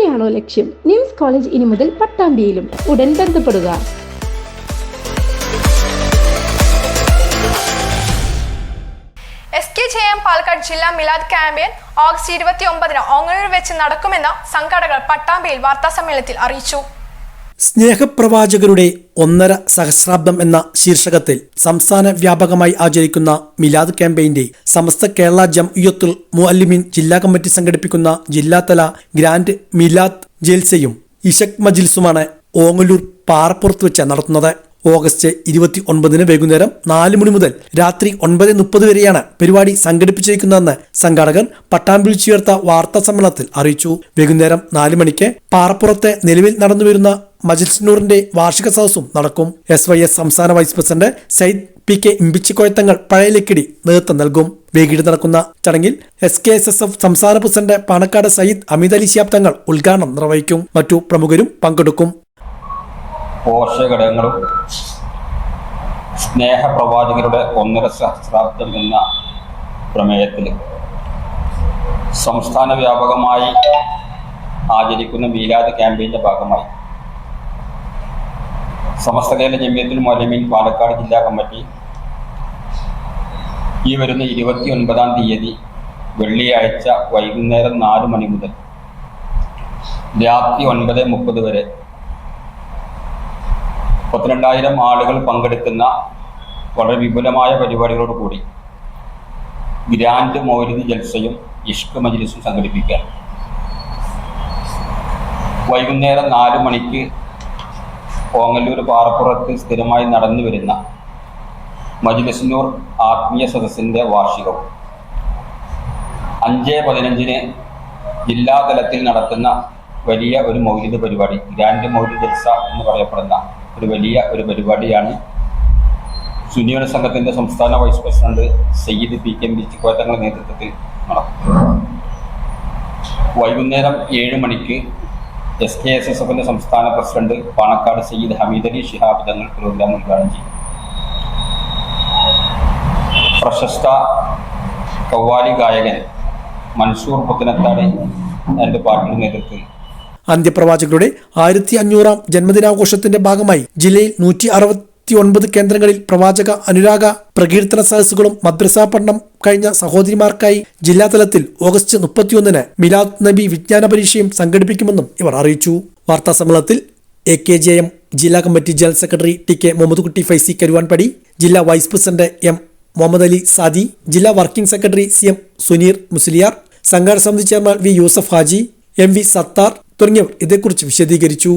തന്നെയാണോ ലക്ഷ്യം? Nymphs college ഇനി മുതൽ പട്ടാമ്പിയിലും. ഉടൻ ബന്ധപ്പെടുക. SKJM പാലക്കാട് ജില്ലാ മിലാദ് ക്യാമ്പയിൻ ഓഗസ്റ്റ് 29-ന് ഓങ്ങല്ലൂർ വെച്ച് നടക്കുമെന്ന് സംഘാടകർ പട്ടാമ്പിയിൽ വാർത്താസമ്മേളനത്തിൽ അറിയിച്ചു. സ്നേഹപ്രവാചകരുടെ 1.5 സഹസ്രാബ്ദം എന്ന ശീർഷകത്തിൽ സംസ്ഥാന വ്യാപകമായി ആചരിക്കുന്ന മിലാദ് ക്യാമ്പയിന്റെ സമസ്ത കേരള ജംഇയ്യത്തുൽ മുഅല്ലിമീൻ ജില്ലാ കമ്മിറ്റി സംഘടിപ്പിക്കുന്ന ജില്ലാതല ഗ്രാൻഡ് മിലാദ് ജൽസയും ഇശക് മജ്ലിസുമാണ് ഓങ്ങല്ലൂർ പാറപ്പുറത്ത് വെച്ച് നടത്തുന്നത്. ഓഗസ്റ്റ് 29-ന് വൈകുന്നേരം 4 മണി മുതൽ രാത്രി 9:30 വരെയാണ് പരിപാടി സംഘടിപ്പിച്ചിരിക്കുന്നതെന്ന് സംഘാടകർ പട്ടാമ്പിയിൽ ചേർത്ത വാർത്താ സമ്മേളനത്തിൽ അറിയിച്ചു. വൈകുന്നേരം 4 മണിക്ക് പാറപ്പുറത്തെ നിലവിൽ നടന്നുവരുന്ന മജ്ലിസ് നൂറിന്റെ വാർഷിക സദസ്സും നടക്കും. SYS സംസ്ഥാന vice president Sayyid PK Imbichikoya Thangal Pazhayalakkidi നേതൃത്വം നൽകും. വൈകിട്ട് നടക്കുന്ന ചടങ്ങിൽ SKSSF സംസ്ഥാന പ്രസിഡന്റ് പാണക്കാട് സയ്യിദ് അമീദ് അലി ശിഹാബ് തങ്ങൾ ഉദ്ഘാടനം നിർവഹിക്കും. മറ്റു പ്രമുഖരും പങ്കെടുക്കും. പോഷകഘടകങ്ങളും സ്നേഹപ്രവാചകരുടെ 1.5 സഹസ്രാബ്ദം എന്ന പ്രമേയത്തിൽ സംസ്ഥാന വ്യാപകമായി ആചരിക്കുന്ന മീലാദ് ക്യാമ്പയിൻ്റെ ഭാഗമായി സമസ്ത കേരള ജംഇയ്യത്തുൽ മുഅല്ലിമീൻ പാലക്കാട് ജില്ലാ കമ്മിറ്റി ഈ വരുന്ന 29-ാം തീയതി വെള്ളിയാഴ്ച വൈകുന്നേരം 4 മണി മുതൽ രാത്രി 9:30 വരെ 32,000 ആളുകൾ പങ്കെടുക്കുന്ന വളരെ വിപുലമായ പരിപാടികളോടുകൂടി ഗ്രാൻഡ് മൗലിദ് ജൽസയും ഇഷ്ക് മജ്ലിസും സംഘടിപ്പിക്കാൻ വൈകുന്നേരം 4 മണിക്ക് ഓങ്ങല്ലൂർ പാറപ്പുറത്ത് സ്ഥിരമായി നടന്നു വരുന്ന മജ്ലിസ് നൂർ ആത്മീയ സദസ്സിൻ്റെ വാർഷികവും 5-15-ന് ജില്ലാതലത്തിൽ നടത്തുന്ന വലിയ ഒരു മൗലിദ് പരിപാടി ഗ്രാൻഡ് മൗലിദ് ജൽസ എന്ന് പറയപ്പെടുന്ന ഒരു വലിയ പരിപാടിയാണ് സുന്നിയുടെ സംഘത്തിൻ്റെ സംസ്ഥാന വൈസ് പ്രസിഡന്റ് സയ്യിദ് PK ഇമ്പിച്ചിക്കോയത്തങ്ങളുടെ നേതൃത്വത്തിൽ നടക്കും. വൈകുന്നേരം 7 മണിക്ക് SKSSFന്റെ സംസ്ഥാന പ്രസിഡന്റ് പാണക്കാട് സയ്യിദ് അമീദ് അലി ശിഹാബ് തങ്ങൾ പ്രോഗ്രാം ഉദ്ഘാടനം ചെയ്യും. പ്രശസ്ത കവ്വാലി ഗായകൻ മൻസൂർ പുത്തനത്താട് എൻ്റെ പാർട്ടിയുടെ നേതൃത്വത്തിൽ അന്ത്യപ്രവാചകരുടെ 1500-ാം ജന്മദിനാഘോഷത്തിന്റെ ഭാഗമായി ജില്ലയിൽ 169 കേന്ദ്രങ്ങളിൽ പ്രവാചക അനുരാഗ പ്രകീർത്തന സദസ്സുകളും മദ്രസാ പഠനം കഴിഞ്ഞ സഹോദരിമാർക്കായി ജില്ലാതലത്തിൽ ഓഗസ്റ്റ് 31-ന് മിലാദ് നബി വിജ്ഞാന പരീക്ഷയും സംഘടിപ്പിക്കുമെന്നും ഇവർ അറിയിച്ചു. വാർത്താ സമ്മേളനത്തിൽ AKJM ജില്ലാ committee general secretary TK Muhammad Kutty Faizy Karuvanpadi, ജില്ലാ vice president M Muhammad Ali Saadi, ജില്ലാ working secretary CM Suneer Musliyar, സംഘാടക സമിതി chairman V Yusuf Haji, MV Sathar തുടങ്ങിയവർ ഇതേക്കുറിച്ച് വിശദീകരിച്ചു.